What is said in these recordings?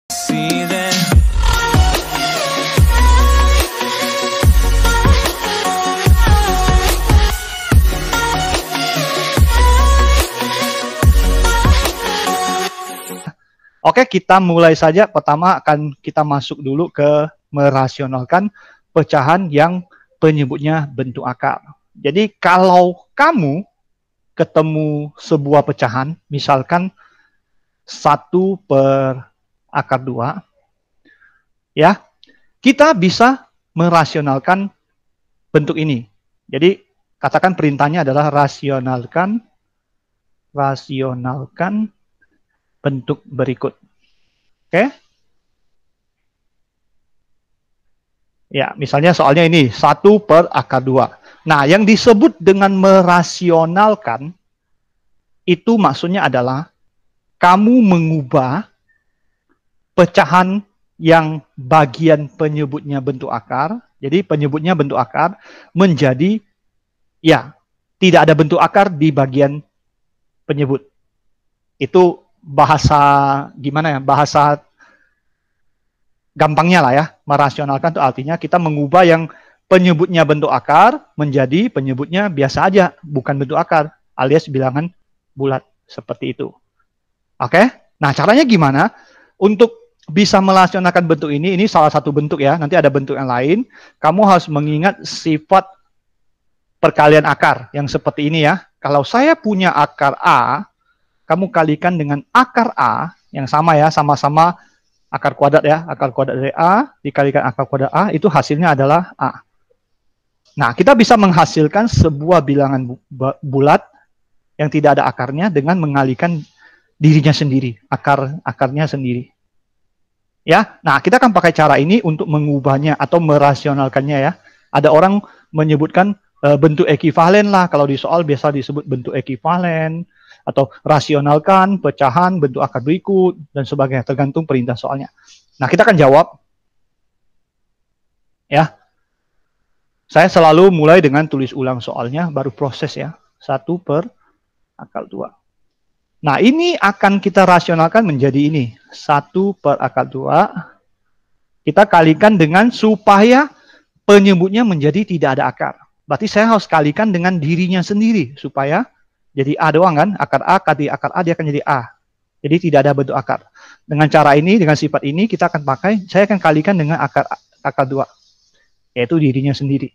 See that. Oke, kita mulai saja. Pertama akan kita masuk dulu ke merasionalkan pecahan yang penyebutnya bentuk akar. Jadi kalau kamu ketemu sebuah pecahan, misalkan 1/(akar 2), ya, kita bisa merasionalkan bentuk ini. Jadi katakan perintahnya adalah rasionalkan bentuk berikut. Oke? Ya, misalnya soalnya ini 1/(akar 2). Nah, yang disebut dengan merasionalkan itu maksudnya adalah kamu mengubah pecahan yang bagian penyebutnya bentuk akar, jadi penyebutnya bentuk akar menjadi, ya, tidak ada bentuk akar di bagian penyebut. Itu bahasa gimana ya, bahasa gampangnya lah ya. Merasionalkan itu artinya kita mengubah yang penyebutnya bentuk akar menjadi penyebutnya biasa aja, bukan bentuk akar, alias bilangan bulat, seperti itu. Oke? Nah, caranya gimana? Untuk bisa merasionalkan bentuk ini salah satu bentuk ya, nanti ada bentuk yang lain. Kamu harus mengingat sifat perkalian akar yang seperti ini ya. Kalau saya punya akar A, kamu kalikan dengan akar A yang sama ya, sama-sama akar kuadrat ya. Akar kuadrat dari A dikalikan akar kuadrat A, itu hasilnya adalah A. Nah, kita bisa menghasilkan sebuah bilangan bulat yang tidak ada akarnya dengan mengalikan dirinya sendiri, akarnya sendiri. Ya, nah kita akan pakai cara ini untuk mengubahnya atau merasionalkannya ya. Ada orang menyebutkan bentuk ekivalen lah, kalau di soal biasa disebut bentuk ekivalen, atau rasionalkan pecahan bentuk akar berikut, dan sebagainya, tergantung perintah soalnya. Nah, kita akan jawab. Ya, saya selalu mulai dengan tulis ulang soalnya, baru proses ya, 1/(akar 2). Nah, ini akan kita rasionalkan menjadi ini, 1/(akar 2). Kita kalikan dengan supaya penyebutnya menjadi tidak ada akar. Berarti saya harus kalikan dengan dirinya sendiri, supaya jadi A doang kan, akar A kali akar A dia akan jadi A. Jadi tidak ada bentuk akar. Dengan cara ini, dengan sifat ini, kita akan pakai, saya akan kalikan dengan akar 2, yaitu dirinya sendiri.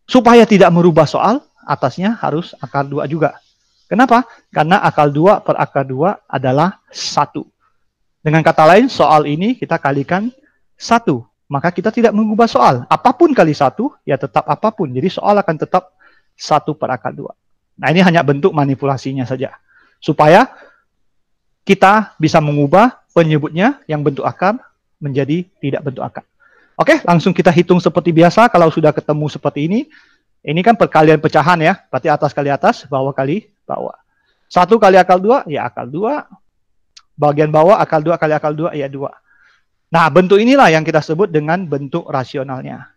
Supaya tidak merubah soal, atasnya harus akar 2 juga. Kenapa? Karena akar 2/akar 2 adalah 1. Dengan kata lain, soal ini kita kalikan 1. Maka kita tidak mengubah soal. Apapun kali 1, ya tetap apapun. Jadi soal akan tetap 1/akar 2. Nah, ini hanya bentuk manipulasinya saja. Supaya kita bisa mengubah penyebutnya yang bentuk akar menjadi tidak bentuk akar. Oke, langsung kita hitung seperti biasa. Kalau sudah ketemu seperti ini kan perkalian pecahan ya. Berarti atas kali atas, bawah kali bawah. 1 kali akar 2, ya akar 2. Bagian bawah akar 2 kali akar 2, ya 2. Nah, bentuk inilah yang kita sebut dengan bentuk rasionalnya.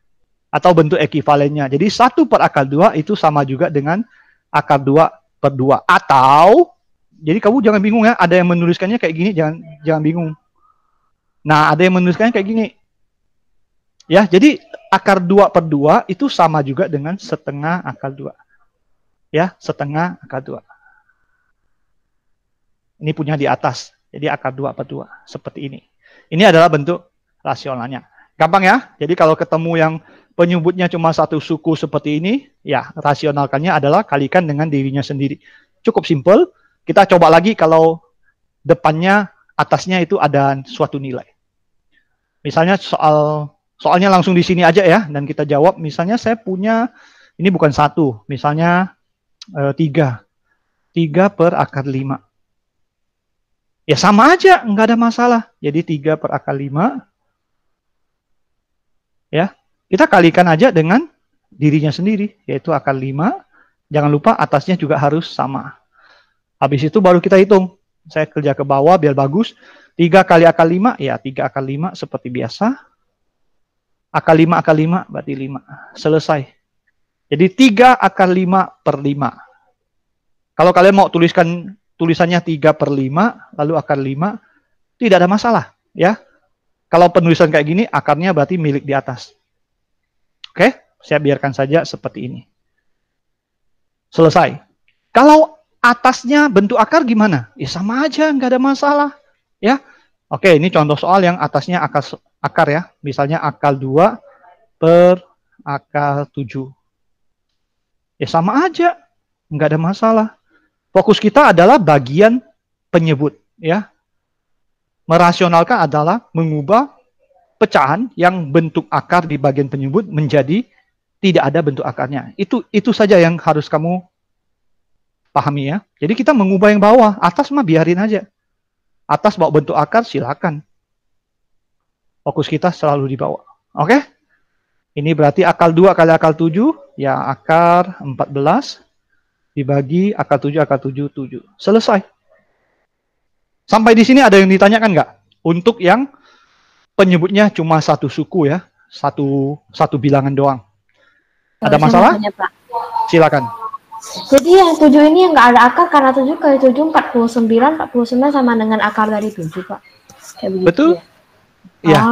Atau bentuk ekivalennya. Jadi 1/akar 2 itu sama juga dengan akar 2/2. Atau, jadi kamu jangan bingung ya, ada yang menuliskannya kayak gini, jangan bingung. Nah, ada yang menuliskannya kayak gini. Ya, jadi akar 2/2 itu sama juga dengan setengah akar 2. Ya, setengah akar 2. Ini punya di atas. Jadi akar 2/2 seperti ini. Ini adalah bentuk rasionalnya. Gampang ya? Jadi kalau ketemu yang penyebutnya cuma satu suku seperti ini, ya rasionalkannya adalah kalikan dengan dirinya sendiri. Cukup simpel. Kita coba lagi kalau depannya, atasnya itu ada suatu nilai. Misalnya soalnya langsung di sini aja ya, dan kita jawab. Misalnya saya punya, ini bukan 1, misalnya 3. 3/akar 5. Ya sama aja, nggak ada masalah. Jadi 3/akar 5. Ya, kita kalikan aja dengan dirinya sendiri, yaitu akar 5. Jangan lupa atasnya juga harus sama. Habis itu baru kita hitung. Saya kerja ke bawah biar bagus. 3 kali akar 5, ya 3/akar 5 seperti biasa. Akar 5/5 berarti 5. Selesai. Jadi 3/5/5. Kalau kalian mau tulisannya 3/5, lalu akar 5, tidak ada masalah. Ya, Kalau penulisan kayak gini, akarnya berarti milik di atas. Oke, saya biarkan saja seperti ini. Selesai. Kalau atasnya bentuk akar gimana? Ya sama aja, nggak ada masalah. Ya, oke, ini contoh soal yang atasnya akar ya. Misalnya akar 2 per akar 7. Ya sama aja, nggak ada masalah. Fokus kita adalah bagian penyebut. Ya, merasionalkan adalah mengubah pecahan yang bentuk akar di bagian penyebut menjadi tidak ada bentuk akarnya. Itu saja yang harus kamu pahami ya. Jadi kita mengubah yang bawah, atas mah biarin aja. Atas bawa bentuk akar silakan. Fokus kita selalu di bawah. Oke? Ini berarti akar 2 kali akar 7, ya akar 14 dibagi akar 7 7. Selesai. Sampai di sini ada yang ditanyakan nggak? Untuk yang penyebutnya cuma satu suku ya, satu bilangan doang. Ada masalah? Silakan. Jadi yang 7 ini nggak ada akar karena 7 kali 7 49 sama dengan akar dari 7, Pak. Kayak begitu. Betul? Ya.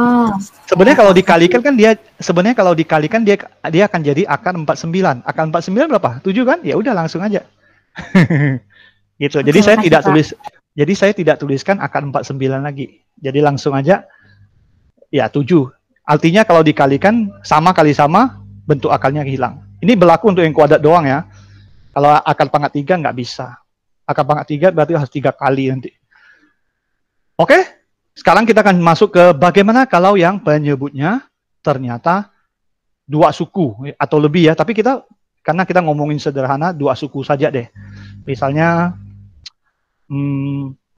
Sebenarnya kalau dikalikan dia akan jadi akar 49. Akar 49 berapa? 7 kan? Ya udah langsung aja. Gitu. Jadi saya tidak tuliskan akar 49 lagi. Jadi langsung aja ya 7. Artinya kalau dikalikan sama kali sama, bentuk akarnya hilang. Ini berlaku untuk yang kuadrat doang ya. Kalau akar pangkat 3 nggak bisa. Akar pangkat 3 berarti harus 3 kali nanti. Oke, sekarang kita akan masuk ke bagaimana kalau yang penyebutnya ternyata 2 suku atau lebih ya. Tapi karena kita ngomongin sederhana 2 suku saja deh. Misalnya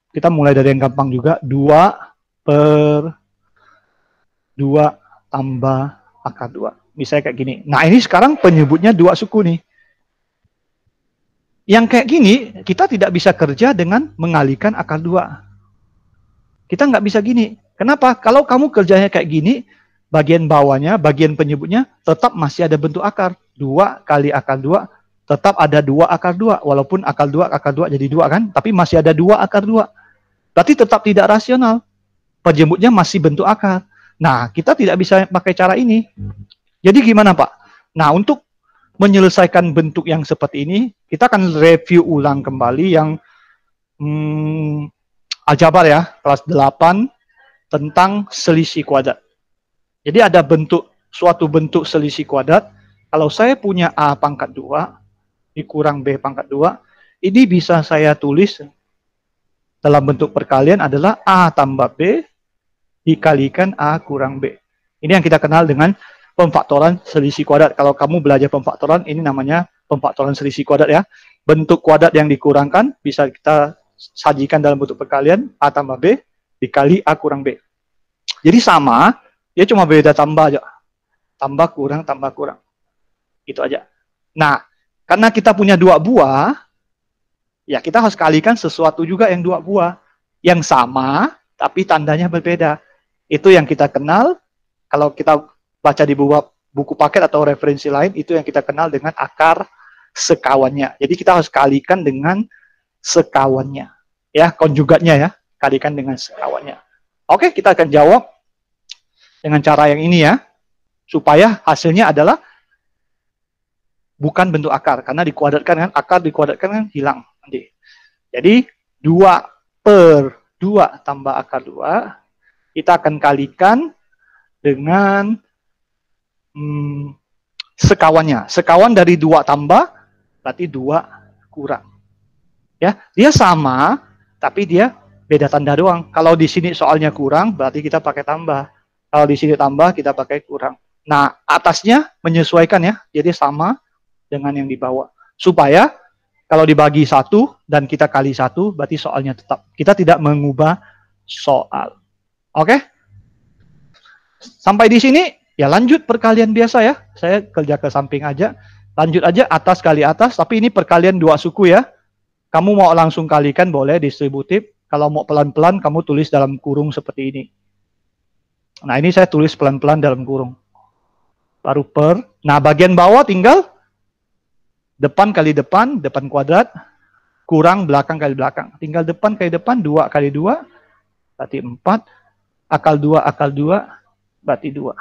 kita mulai dari yang gampang juga. 2 per 2 tambah akar 2. Misalnya kayak gini. Nah ini sekarang penyebutnya 2 suku nih. Yang kayak gini, kita tidak bisa kerja dengan mengalihkan akar 2. Kita nggak bisa gini. Kenapa? Kalau kamu kerjanya kayak gini, bagian bawahnya, bagian penyebutnya, tetap masih ada bentuk akar. 2 kali akar 2, tetap ada 2 akar 2. Walaupun akar 2 jadi 2 kan, tapi masih ada 2 akar 2. Berarti tetap tidak rasional. Penyebutnya masih bentuk akar. Nah, kita tidak bisa pakai cara ini. Jadi gimana, Pak? Nah, untuk menyelesaikan bentuk yang seperti ini, kita akan review ulang kembali yang aljabar ya, kelas 8 tentang selisih kuadrat. Jadi ada suatu bentuk selisih kuadrat. Kalau saya punya A pangkat 2 dikurang B pangkat 2, ini bisa saya tulis dalam bentuk perkalian adalah A tambah B dikalikan A kurang B. Ini yang kita kenal dengan pemfaktoran selisih kuadrat. Kalau kamu belajar pemfaktoran, ini namanya pemfaktoran selisih kuadrat ya. Bentuk kuadrat yang dikurangkan bisa kita sajikan dalam bentuk perkalian A tambah B dikali A kurang B. Jadi sama, dia cuma beda tambah aja. Tambah kurang, itu aja. Nah, karena kita punya 2 buah, ya kita harus kalikan sesuatu juga yang 2 buah. Yang sama, tapi tandanya berbeda. Itu yang kita kenal, kalau kita baca di buku paket atau referensi lain, itu yang kita kenal dengan akar sekawannya. Jadi kita harus kalikan dengan sekawannya. Ya, konjugatnya ya, kalikan dengan sekawannya. Oke, kita akan jawab dengan cara yang ini ya, supaya hasilnya adalah bukan bentuk akar, karena dikuadratkan kan, akar dikuadratkan kan hilang nanti. Jadi 2 per 2 tambah akar 2, kita akan kalikan dengan sekawannya. Sekawan dari 2 tambah, berarti 2 kurang. Ya, dia sama, tapi dia beda tanda doang. Kalau di sini soalnya kurang, berarti kita pakai tambah. Kalau di sini tambah, kita pakai kurang. Nah, atasnya menyesuaikan ya, jadi sama dengan yang di bawah. Supaya kalau dibagi 1 dan kita kali 1, berarti soalnya tetap. Kita tidak mengubah soal. Oke? Sampai di sini, ya lanjut perkalian biasa ya. Saya kerja ke samping aja. Lanjut aja atas kali atas, tapi ini perkalian 2 suku ya. Kamu mau langsung kalikan boleh distributif. Kalau mau pelan-pelan, kamu tulis dalam kurung seperti ini. Nah, ini saya tulis pelan-pelan dalam kurung. Baru per. Nah, bagian bawah tinggal depan kali depan kuadrat, kurang belakang kali belakang. Tinggal depan kali depan, 2 kali 2, berarti 4. akal 2, berarti 2.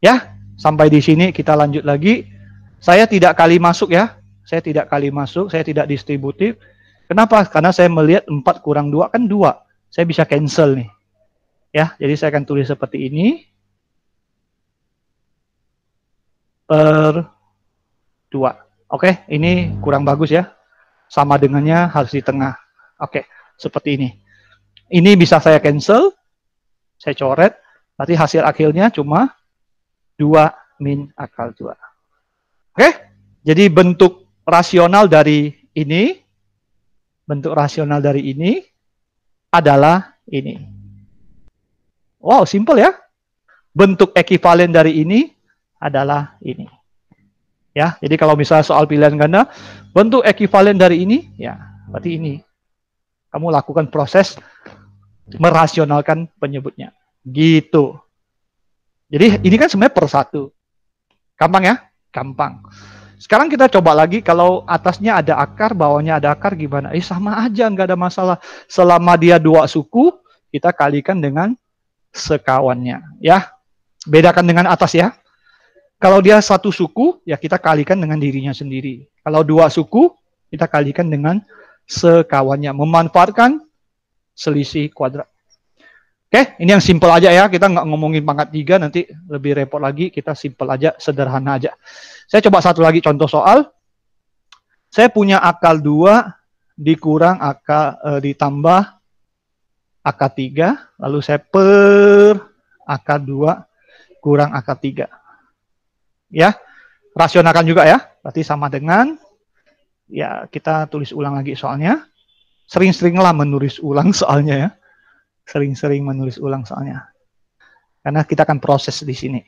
Ya, sampai di sini kita lanjut lagi. Saya tidak kali masuk ya. Saya tidak kali masuk, saya tidak distributif. Kenapa? Karena saya melihat 4 kurang 2 kan 2. Saya bisa cancel nih. Ya, jadi saya akan tulis seperti ini. Per 2. Oke, ini kurang bagus ya. Sama dengannya harus di tengah. Oke, seperti ini. Ini bisa saya cancel. Saya coret. Berarti hasil akhirnya cuma 2 min akal 2. Oke, jadi bentuk rasional dari ini, adalah ini. Wow, simple ya. Bentuk ekivalen dari ini adalah ini. Ya, jadi kalau misalnya soal pilihan ganda, bentuk ekivalen dari ini, ya, berarti ini. Kamu lakukan proses merasionalkan penyebutnya. Gitu. Jadi ini kan sebenarnya per 1. Gampang ya? Gampang. Sekarang kita coba lagi, kalau atasnya ada akar, bawahnya ada akar, gimana? Sama aja, nggak ada masalah. Selama dia 2 suku, kita kalikan dengan sekawannya. Ya, bedakan dengan atas ya. Kalau dia 1 suku, ya kita kalikan dengan dirinya sendiri. Kalau 2 suku, kita kalikan dengan sekawannya. Memanfaatkan selisih kuadrat. Oke, ini yang simple aja ya. Kita nggak ngomongin pangkat 3, nanti lebih repot lagi. Kita simple aja, sederhana aja. Saya coba satu lagi contoh soal. Saya punya akal 2 dikurang akal ditambah akal 3, lalu saya per akal 2 kurang akal 3. Ya, rasionalkan juga ya. Berarti sama dengan, ya kita tulis ulang lagi soalnya. Sering-seringlah menulis ulang soalnya ya. Sering-sering menulis ulang soalnya. Karena kita akan proses di sini.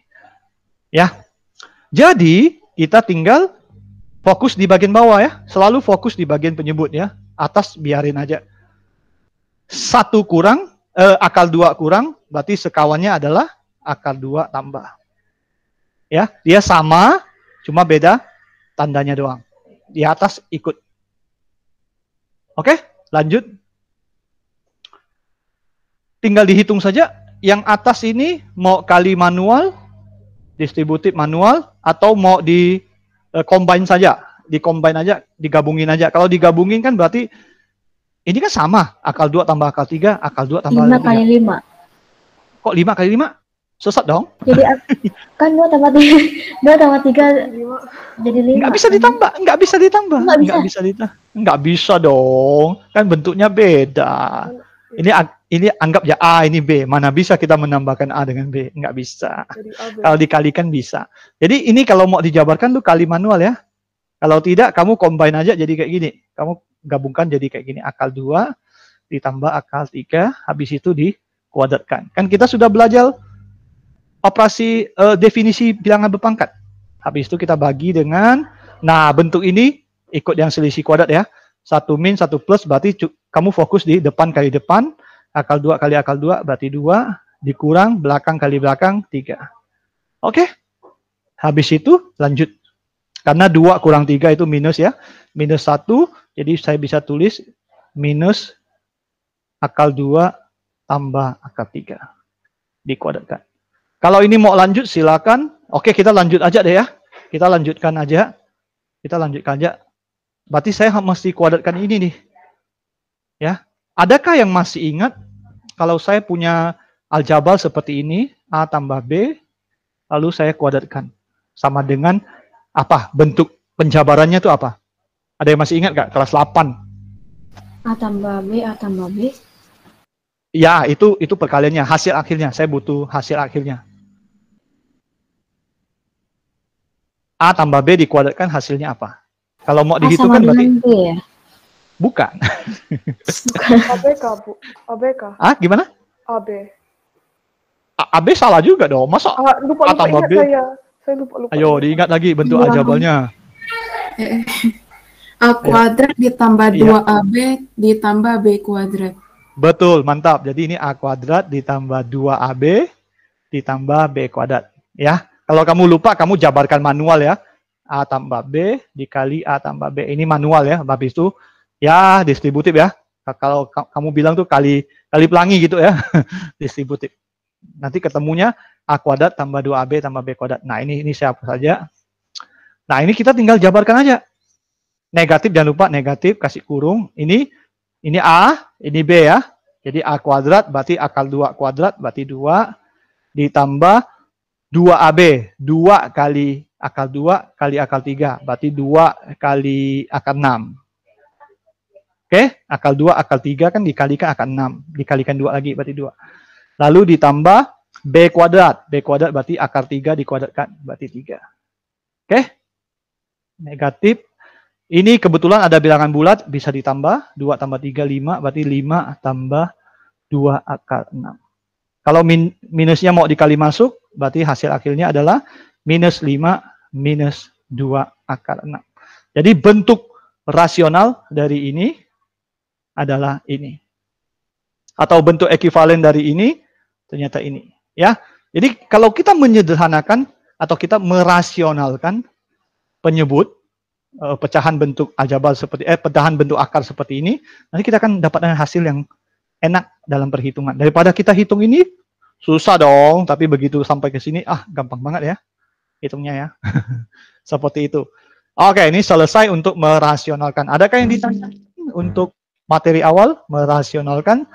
Ya. Jadi, kita tinggal fokus di bagian bawah ya. Selalu fokus di bagian penyebut ya. Atas biarin aja. 1 kurang, akal 2 kurang, berarti sekawannya adalah akal 2 tambah. Ya, dia sama, cuma beda tandanya doang. Di atas ikut. Oke, lanjut. Tinggal dihitung saja. Yang atas ini mau kali manual, distributif manual, atau mau di combine saja. Di-combine aja, digabungin aja. Kalau digabungin kan berarti ini kan sama. Akal 2 tambah akal 3, akal 2 tambah 5 kali 5. Kok 5 kali 5? Sesat dong. Jadi kan 2 tambah 3, 2 tambah 3 jadi 5. Nggak bisa ditambah, nggak bisa ditambah. Nggak bisa dong. Kan bentuknya beda. Ini anggap ya A, ini B. Mana bisa kita menambahkan A dengan B? Nggak bisa. Kalau dikalikan bisa. Jadi ini kalau mau dijabarkan tuh kali manual ya. Kalau tidak, kamu combine aja jadi kayak gini. Kamu gabungkan jadi kayak gini. Akal 2 ditambah akal 3, habis itu dikuadratkan. Kan kita sudah belajar operasi definisi bilangan berpangkat. Habis itu kita bagi dengan, nah bentuk ini ikut yang selisih kuadrat ya. 1 min, 1 plus, berarti kamu fokus di depan kali depan. Akal 2 kali akal 2, berarti 2. Dikurang, belakang kali belakang, 3. Oke. Habis itu lanjut. Karena 2 kurang 3 itu minus ya. Minus 1, jadi saya bisa tulis minus akal 2 tambah akal 3. Dikuadratkan. Kalau ini mau lanjut silakan. Oke, kita lanjut aja deh ya. Kita lanjutkan aja. Berarti saya mesti kuadratkan ini nih. Ya. Adakah yang masih ingat kalau saya punya aljabar seperti ini, A tambah B, lalu saya kuadratkan. Sama dengan apa? Bentuk penjabarannya itu apa? Ada yang masih ingat nggak? Kelas 8. A tambah B, A tambah B. Ya, itu perkaliannya, hasil akhirnya. Saya butuh hasil akhirnya. A tambah B dikuadratkan hasilnya apa? Kalau mau dihitung kan berarti B, ya? Bukan. ABK, Bu. ABK. Ah, gimana? AB. AB salah juga dong. Masa Lupa tambah ingat B? Saya lupa. Ayo, diingat lagi bentuk aljabarnya. A kuadrat ditambah 2AB ditambah B kuadrat. Betul, mantap. Jadi ini A kuadrat ditambah 2AB ditambah B kuadrat. Ya, kalau kamu lupa, kamu jabarkan manual ya. A tambah B dikali A tambah B. Ini manual ya. Habis itu ya distributif ya. Kalau kamu bilang tuh kali kali pelangi gitu ya. Distributif. Nanti ketemunya A kuadrat tambah 2AB tambah B kuadrat. Nah, ini siapa saja. Nah, ini kita tinggal jabarkan aja. Negatif, jangan lupa negatif, kasih kurung. Ini A, ini B ya. Jadi A kuadrat berarti akal 2 kuadrat berarti 2 ditambah 2AB. 2 kali akal 2 kali akal 3 berarti 2 kali akal 6. Oke, akal 2 akal 3 kan dikalikan akal 6. Dikalikan 2 lagi berarti 2. Lalu ditambah B kuadrat. B kuadrat berarti akar 3 dikuadratkan berarti 3. Oke. Negatif. Ini kebetulan ada bilangan bulat bisa ditambah. 2 tambah 3, 5. Berarti 5 tambah 2 akar 6. Kalau minusnya mau dikali masuk, berarti hasil akhirnya adalah minus 5 minus 2 akar 6. Jadi bentuk rasional dari ini adalah ini. Atau bentuk ekivalen dari ini ternyata ini, ya. Jadi kalau kita menyederhanakan atau kita merasionalkan penyebut pecahan bentuk aljabar seperti pecahan bentuk akar seperti ini, nanti kita akan dapatkan hasil yang enak dalam perhitungan. Daripada kita hitung ini susah dong, tapi begitu sampai ke sini gampang banget ya hitungnya ya. Seperti itu. Oke, ini selesai untuk merasionalkan. Adakah yang ditanya untuk materi awal merasionalkan?